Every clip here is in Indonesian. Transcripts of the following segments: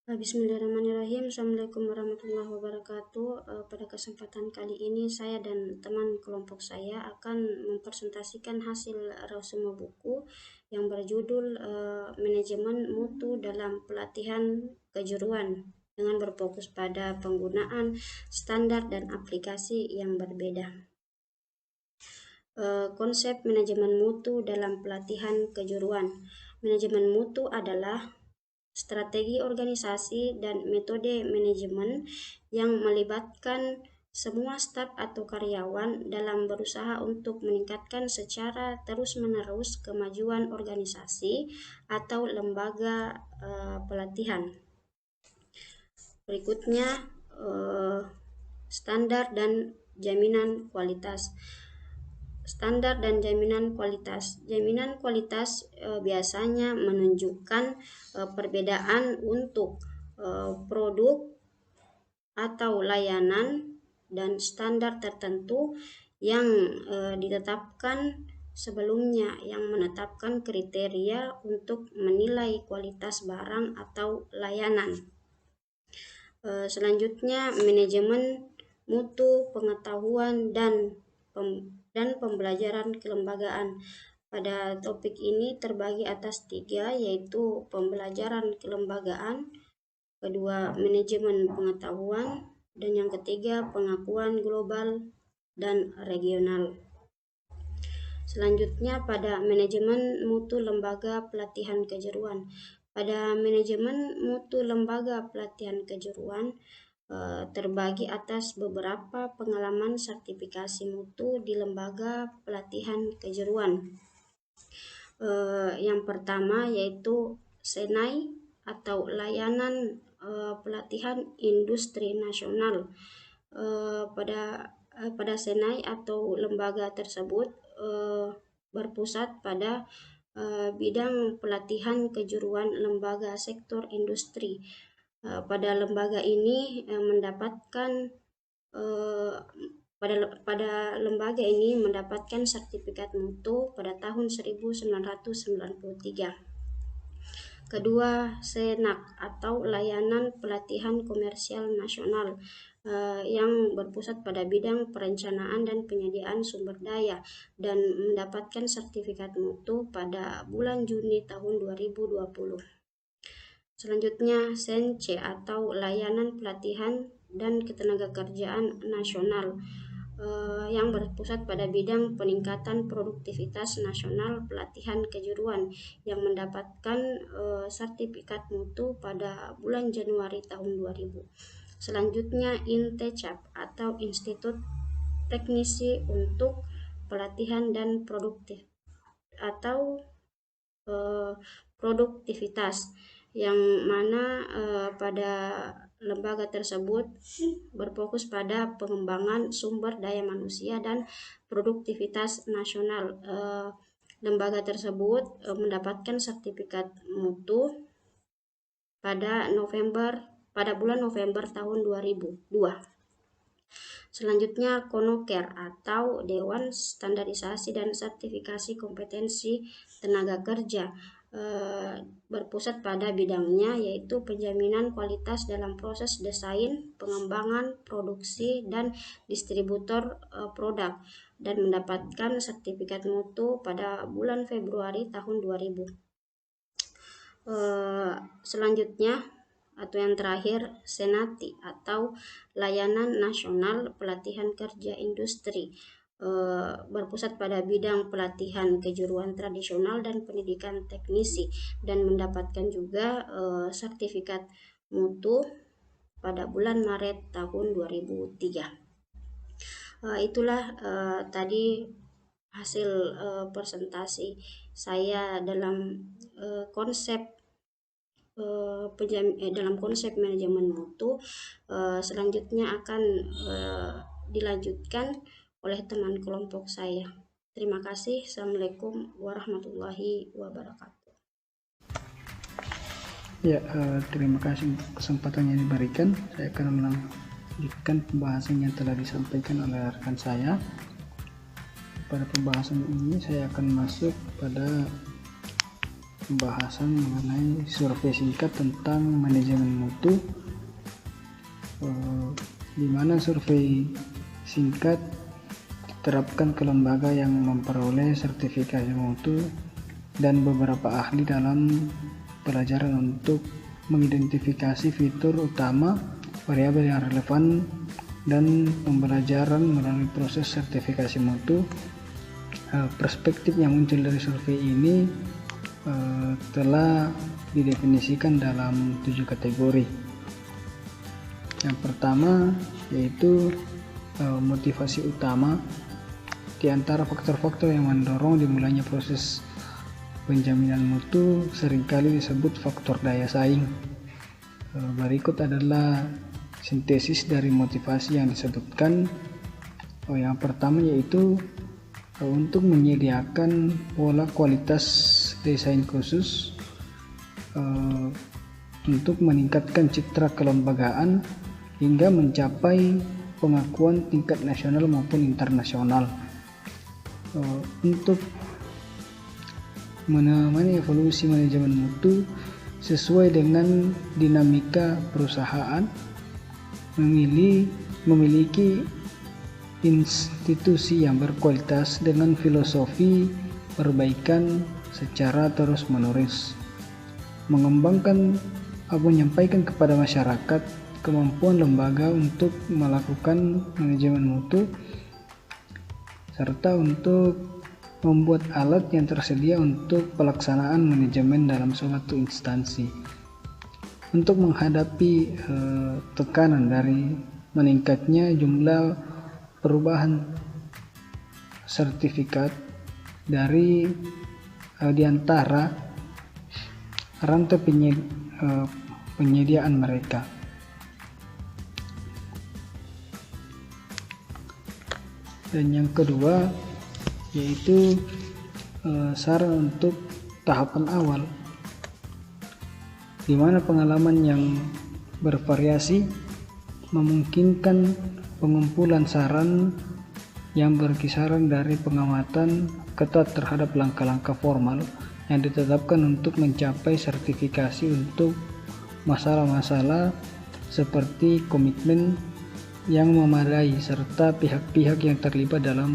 Bismillahirrahmanirrahim. Assalamualaikum warahmatullahi wabarakatuh. Pada kesempatan kali ini saya dan teman kelompok saya akan mempresentasikan hasil resume buku yang berjudul Manajemen Mutu dalam Pelatihan Kejuruan dengan berfokus pada penggunaan standar dan aplikasi yang berbeda. Konsep manajemen mutu dalam pelatihan kejuruan. Manajemen mutu adalah strategi organisasi dan metode manajemen yang melibatkan semua staf atau karyawan dalam berusaha untuk meningkatkan secara terus-menerus kemajuan organisasi atau lembaga pelatihan. Berikutnya, standar dan jaminan kualitas. Standar dan jaminan kualitas. Jaminan kualitas biasanya menunjukkan perbedaan untuk produk atau layanan dan standar tertentu yang ditetapkan sebelumnya, yang menetapkan kriteria untuk menilai kualitas barang atau layanan. Selanjutnya, manajemen mutu pengetahuan dan pembelajaran kelembagaan. Pada topik ini terbagi atas 3, yaitu pembelajaran kelembagaan, kedua manajemen pengetahuan, dan yang ketiga pengakuan global dan regional. Selanjutnya pada manajemen mutu lembaga pelatihan kejuruan. Pada manajemen mutu lembaga pelatihan kejuruan terbagi atas beberapa pengalaman sertifikasi mutu di lembaga pelatihan kejuruan. Yang pertama yaitu SENAI atau Layanan Pelatihan Industri Nasional. Pada SENAI atau lembaga tersebut berpusat pada bidang pelatihan kejuruan lembaga sektor industri. Pada lembaga ini mendapatkan sertifikat mutu pada tahun 1993. Kedua, SENAK atau Layanan Pelatihan Komersial Nasional yang berpusat pada bidang perencanaan dan penyediaan sumber daya dan mendapatkan sertifikat mutu pada bulan Juni tahun 2020. Selanjutnya, SENC atau Layanan Pelatihan dan Ketenagakerjaan Nasional yang berpusat pada bidang peningkatan produktivitas nasional pelatihan kejuruan yang mendapatkan sertifikat mutu pada bulan Januari tahun 2000. Selanjutnya, INTECAP atau Institut Teknisi untuk Pelatihan dan Produktivitas, yang mana pada lembaga tersebut berfokus pada pengembangan sumber daya manusia dan produktivitas nasional. Lembaga tersebut mendapatkan sertifikat mutu pada bulan November tahun 2002. Selanjutnya, KONOKER atau Dewan Standarisasi dan Sertifikasi Kompetensi Tenaga Kerja berpusat pada bidangnya yaitu penjaminan kualitas dalam proses desain, pengembangan, produksi, dan distributor produk, dan mendapatkan sertifikat mutu pada bulan Februari tahun 2000. Selanjutnya atau yang terakhir, SENATI atau Layanan Nasional Pelatihan Kerja Industri berpusat pada bidang pelatihan kejuruan tradisional dan pendidikan teknisi dan mendapatkan juga sertifikat mutu pada bulan Maret tahun 2003. Itulah tadi hasil presentasi saya dalam konsep manajemen mutu. Selanjutnya akan dilanjutkan oleh teman kelompok saya. Terima kasih. Assalamualaikum warahmatullahi wabarakatuh. Ya, terima kasih kesempatan yang diberikan. Saya akan melanjutkan pembahasan yang telah disampaikan oleh rekan saya. Pada pembahasan ini saya akan masuk pada pembahasan mengenai survei singkat tentang manajemen mutu, di mana survei singkat diterapkan ke lembaga yang memperoleh sertifikasi mutu dan beberapa ahli dalam pelajaran untuk mengidentifikasi fitur utama, variabel yang relevan, dan pembelajaran melalui proses sertifikasi mutu. Perspektif yang muncul dari survei ini telah didefinisikan dalam 7 kategori. Yang pertama yaitu motivasi utama. Di antara faktor-faktor yang mendorong dimulainya proses penjaminan mutu seringkali disebut faktor daya saing. Berikut adalah sintesis dari motivasi yang disebutkan. Yang pertama yaitu untuk menyediakan pola kualitas desain khusus untuk meningkatkan citra kelembagaan hingga mencapai pengakuan tingkat nasional maupun internasional. Untuk menemani evolusi manajemen mutu sesuai dengan dinamika perusahaan, memiliki institusi yang berkualitas dengan filosofi perbaikan secara terus-menerus, menyampaikan kepada masyarakat kemampuan lembaga untuk melakukan manajemen mutu, serta untuk membuat alat yang tersedia untuk pelaksanaan manajemen dalam suatu instansi. Untuk menghadapi tekanan dari meningkatnya jumlah perubahan sertifikat di antara rantai penyediaan mereka. Dan yang kedua yaitu saran untuk tahapan awal, di mana pengalaman yang bervariasi memungkinkan pengumpulan saran yang berkisaran dari pengamatan ketat terhadap langkah-langkah formal yang ditetapkan untuk mencapai sertifikasi untuk masalah-masalah seperti komitmen yang memadai serta pihak-pihak yang terlibat dalam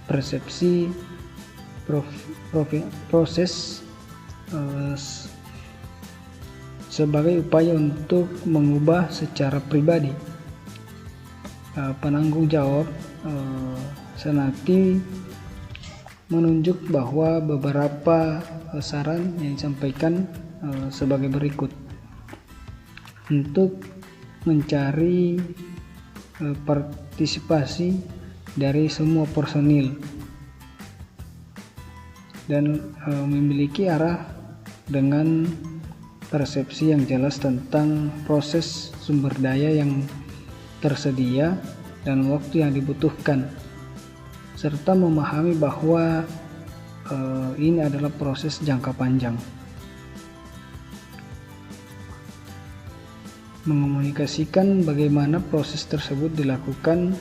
persepsi proses sebagai upaya untuk mengubah secara pribadi. Penanggung jawab senati menunjuk bahwa beberapa saran yang disampaikan sebagai berikut. Untuk mencari partisipasi dari semua personil dan memiliki arah dengan persepsi yang jelas tentang proses sumber daya yang tersedia dan waktu yang dibutuhkan, serta memahami bahwa ini adalah proses jangka panjang. Mengomunikasikan bagaimana proses tersebut dilakukan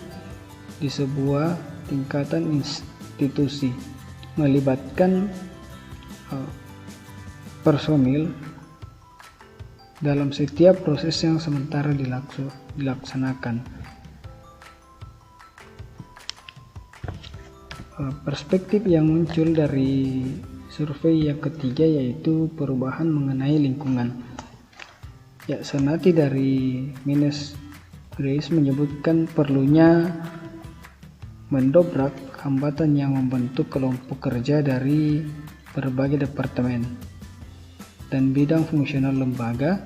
di sebuah tingkatan institusi, melibatkan personil dalam setiap proses yang sementara dilaksanakan. Perspektif yang muncul dari survei yang ketiga yaitu perubahan mengenai lingkungan. Senati dari Minus Grace menyebutkan perlunya mendobrak hambatan yang membentuk kelompok kerja dari berbagai departemen dan bidang fungsional lembaga,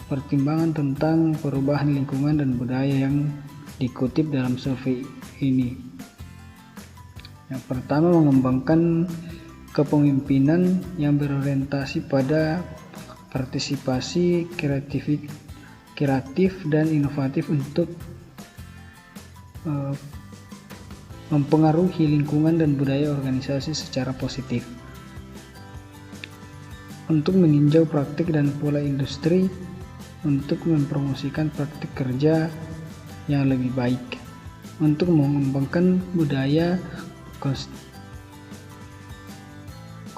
pertimbangan tentang perubahan lingkungan dan budaya yang dikutip dalam survei ini. Yang pertama, mengembangkan kepemimpinan yang berorientasi pada partisipasi kreatif dan inovatif untuk mempengaruhi lingkungan dan budaya organisasi secara positif. Untuk meninjau praktik dan pola industri untuk mempromosikan praktik kerja yang lebih baik. Untuk mengembangkan budaya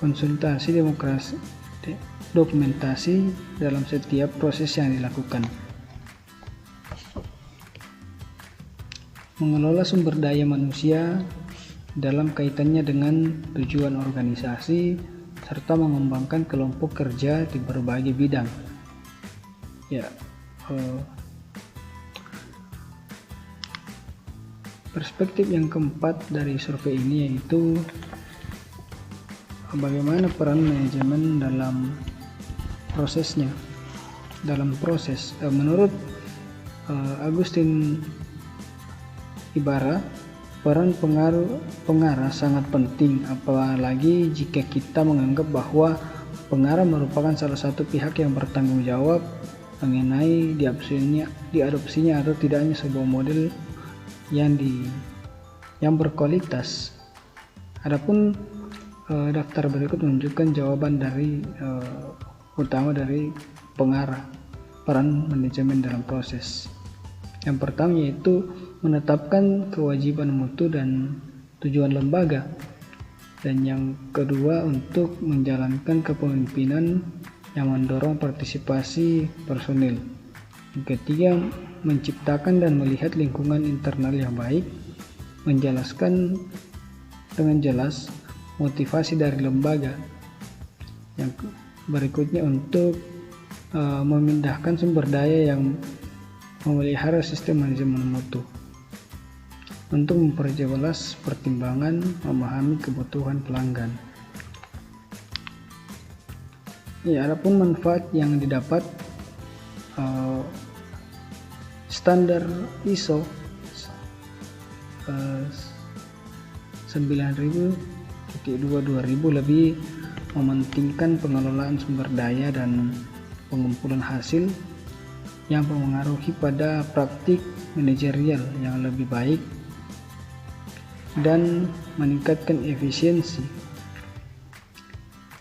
konsultasi dokumentasi dalam setiap proses yang dilakukan. Mengelola sumber daya manusia dalam kaitannya dengan tujuan organisasi serta mengembangkan kelompok kerja di berbagai bidang. Perspektif yang keempat dari survei ini yaitu bagaimana peran manajemen dalam prosesnya. Menurut Agustin Ibarra, peran pengarah sangat penting, apalagi jika kita menganggap bahwa pengarah merupakan salah satu pihak yang bertanggung jawab mengenai diadopsinya atau tidaknya sebuah model yang berkualitas. Adapun daftar berikut menunjukkan jawaban utama dari pengarah peran manajemen dalam proses. Yang pertama yaitu menetapkan kewajiban mutu dan tujuan lembaga, dan yang kedua untuk menjalankan kepemimpinan yang mendorong partisipasi personil. Yang ketiga, menciptakan dan melihat lingkungan internal yang baik, menjelaskan dengan jelas motivasi dari lembaga. Yang berikutnya untuk memindahkan sumber daya yang memelihara sistem manajemen mutu untuk memperjelas pertimbangan memahami kebutuhan pelanggan. Adapun manfaat yang didapat, standar ISO 9000-2000 lebih mementingkan pengelolaan sumber daya dan pengumpulan hasil yang mempengaruhi pada praktik manajerial yang lebih baik dan meningkatkan efisiensi.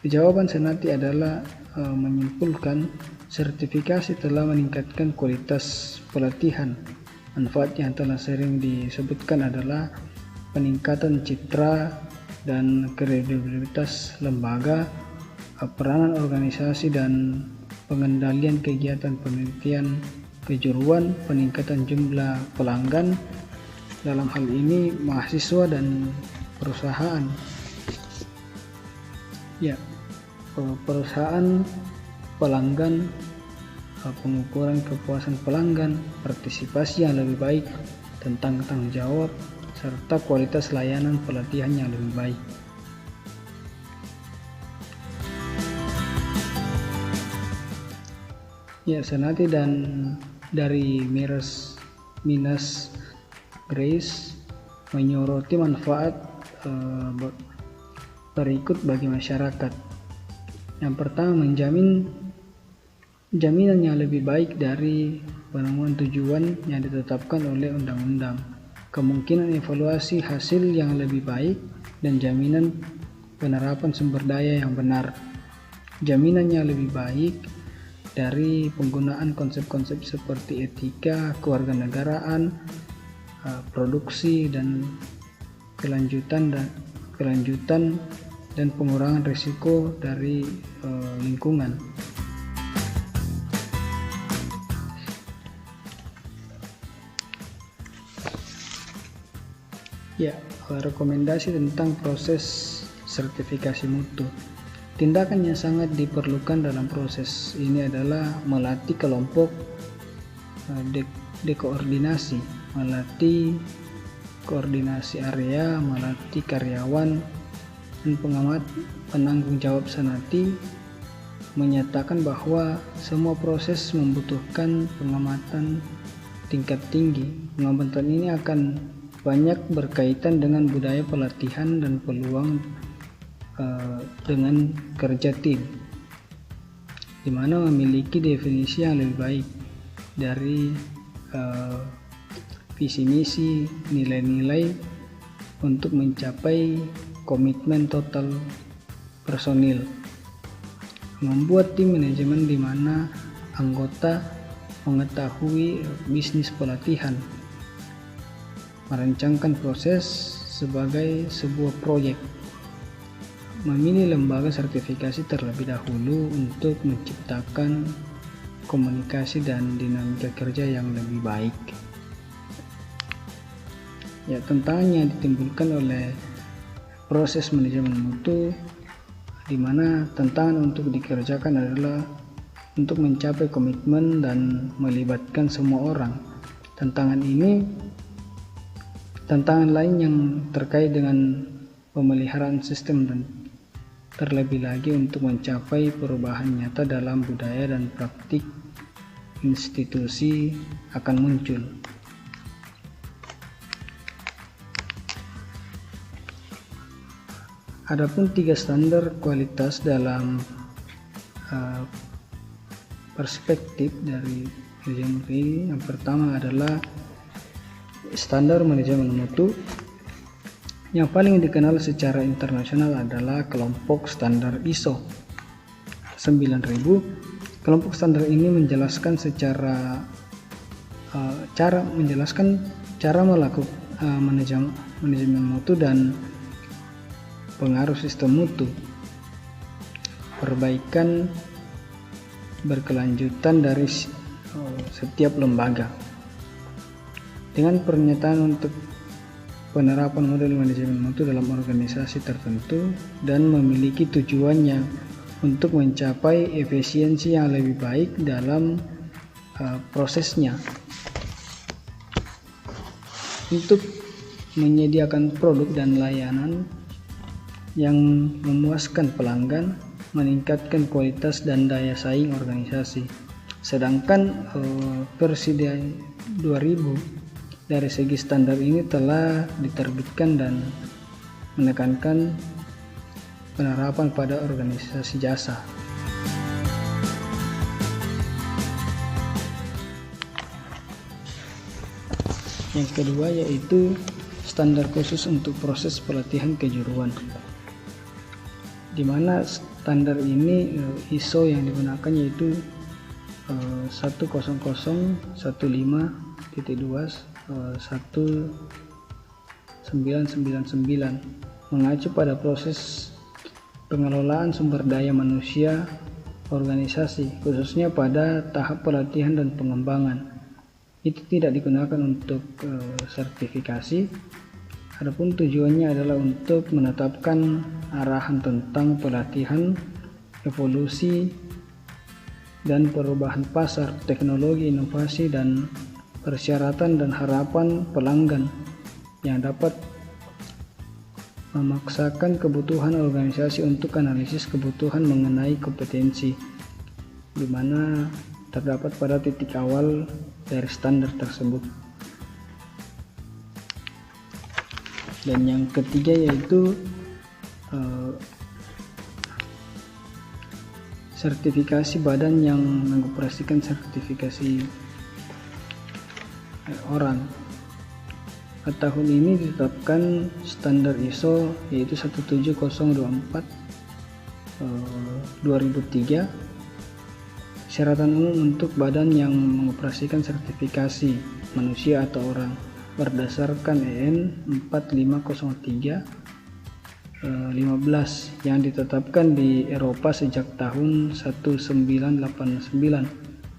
Jawaban Senati adalah menyimpulkan sertifikasi telah meningkatkan kualitas pelatihan. Manfaat yang telah sering disebutkan adalah peningkatan citra dan kredibilitas lembaga, peranan organisasi dan pengendalian kegiatan penelitian kejuruan, peningkatan jumlah pelanggan, dalam hal ini mahasiswa dan perusahaan. Perusahaan, pelanggan, pengukuran kepuasan pelanggan, partisipasi yang lebih baik tentang tanggung jawab, serta kualitas layanan pelatihan yang lebih baik. Senati dan dari Minas Grace menyoroti manfaat berikut bagi masyarakat. Yang pertama, menjamin jaminan yang lebih baik dari penemuan tujuan yang ditetapkan oleh undang-undang, kemungkinan evaluasi hasil yang lebih baik, dan jaminan penerapan sumber daya yang benar. Jaminan yang lebih baik dari penggunaan konsep-konsep seperti etika, kewarganegaraan, produksi dan kelanjutan dan pengurangan risiko dari lingkungan. Rekomendasi tentang proses sertifikasi mutu. Tindakan yang sangat diperlukan dalam proses ini adalah melatih kelompok dekoordinasi, melatih koordinasi area, melatih karyawan dan pengamat penanggung jawab Senati, menyatakan bahwa semua proses membutuhkan pengamatan tingkat tinggi. Pengamatan ini akan banyak berkaitan dengan budaya pelatihan dan peluang dengan kerja tim, di mana memiliki definisi yang lebih baik dari visi misi, nilai-nilai untuk mencapai komitmen total personil. Membuat tim manajemen di mana anggota mengetahui bisnis pelatihan, merancangkan proses sebagai sebuah proyek, memilih lembaga sertifikasi terlebih dahulu untuk menciptakan komunikasi dan dinamika kerja yang lebih baik. Ya, tantangan yang ditimbulkan oleh proses manajemen mutu, di mana tantangan untuk dikerjakan adalah untuk mencapai komitmen dan melibatkan semua orang. Tantangan lain yang terkait dengan pemeliharaan sistem dan terlebih lagi untuk mencapai perubahan nyata dalam budaya dan praktik institusi akan muncul. Adapun 3 standar kualitas dalam perspektif dari manajemen ini, yang pertama adalah standar manajemen mutu. Yang paling dikenal secara internasional adalah kelompok standar ISO 9000. Kelompok standar ini menjelaskan cara melakukan manajemen mutu dan pengaruh sistem mutu, perbaikan berkelanjutan dari setiap lembaga. Dengan pernyataan untuk penerapan model manajemen mutu dalam organisasi tertentu dan memiliki tujuannya untuk mencapai efisiensi yang lebih baik dalam prosesnya, untuk menyediakan produk dan layanan yang memuaskan pelanggan, meningkatkan kualitas dan daya saing organisasi. Sedangkan versi 2000 dari segi standar ini telah diterbitkan dan menekankan penerapan pada organisasi jasa. Yang kedua yaitu standar khusus untuk proses pelatihan kejuruan, di mana standar ini ISO yang digunakan yaitu 10015.2/1999, mengacu pada proses pengelolaan sumber daya manusia organisasi, khususnya pada tahap pelatihan dan pengembangan. Itu tidak digunakan untuk sertifikasi. Adapun tujuannya adalah untuk menetapkan arahan tentang pelatihan, evolusi dan perubahan pasar, teknologi, inovasi, dan persyaratan dan harapan pelanggan yang dapat memaksakan kebutuhan organisasi untuk analisis kebutuhan mengenai kompetensi, di mana terdapat pada titik awal dari standar tersebut. Dan yang ketiga yaitu sertifikasi badan yang mengoperasikan sertifikasi orang. Tahun ini ditetapkan standar ISO yaitu 17024/2003, syaratan umum untuk badan yang mengoperasikan sertifikasi manusia atau orang berdasarkan EN 4503/15 yang ditetapkan di Eropa sejak tahun 1989,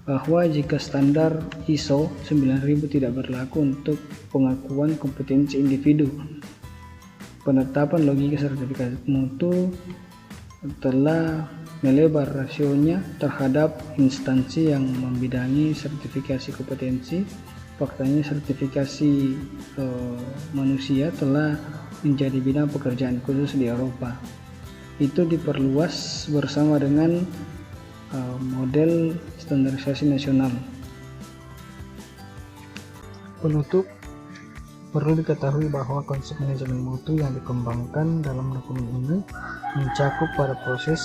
bahwa jika standar ISO 9000 tidak berlaku untuk pengakuan kompetensi individu, penetapan logika sertifikasi mutu telah melebar rasionya terhadap instansi yang membidangi sertifikasi kompetensi. Faktanya sertifikasi manusia telah menjadi bidang pekerjaan khusus di Eropa. Itu diperluas bersama dengan model standarisasi nasional. Penutup, perlu diketahui bahwa konsep manajemen mutu yang dikembangkan dalam dokumen ini mencakup pada proses,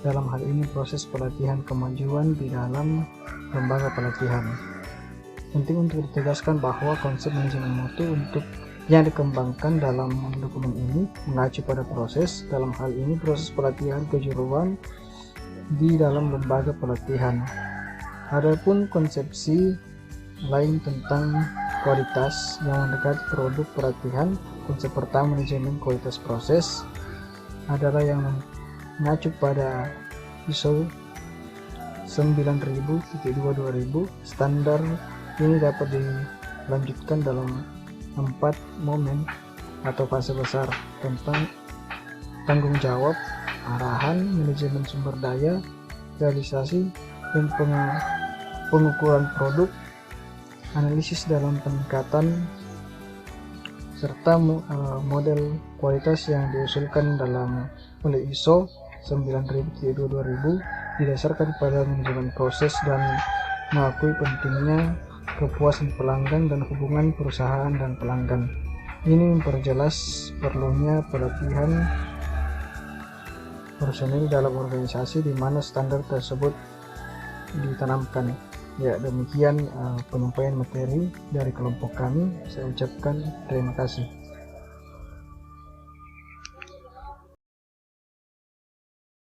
dalam hal ini proses pelatihan kemajuan di dalam lembaga pelatihan. Penting untuk ditegaskan bahwa konsep manajemen mutu untuk yang dikembangkan dalam dokumen ini mengacu pada proses, dalam hal ini proses pelatihan kejuruan di dalam lembaga pelatihan. Adapun konsepsi lain tentang kualitas yang mendekati produk pelatihan, konsep pertama manajemen kualitas proses, adalah yang mengacu pada ISO 9000-2 Standar ini dapat dilanjutkan dalam 4 momen atau fase besar tentang tanggung jawab, arahan, manajemen sumber daya, realisasi, dan pengukuran produk, analisis dalam peningkatan, serta model kualitas yang diusulkan oleh ISO 9000-2 didasarkan pada manajemen proses dan mengakui pentingnya kepuasan pelanggan dan hubungan perusahaan dan pelanggan. Ini memperjelas perlunya pelatihan personil dalam organisasi di mana standar tersebut ditanamkan. Ya, demikian penyampaian materi dari kelompok kami. Saya ucapkan terima kasih.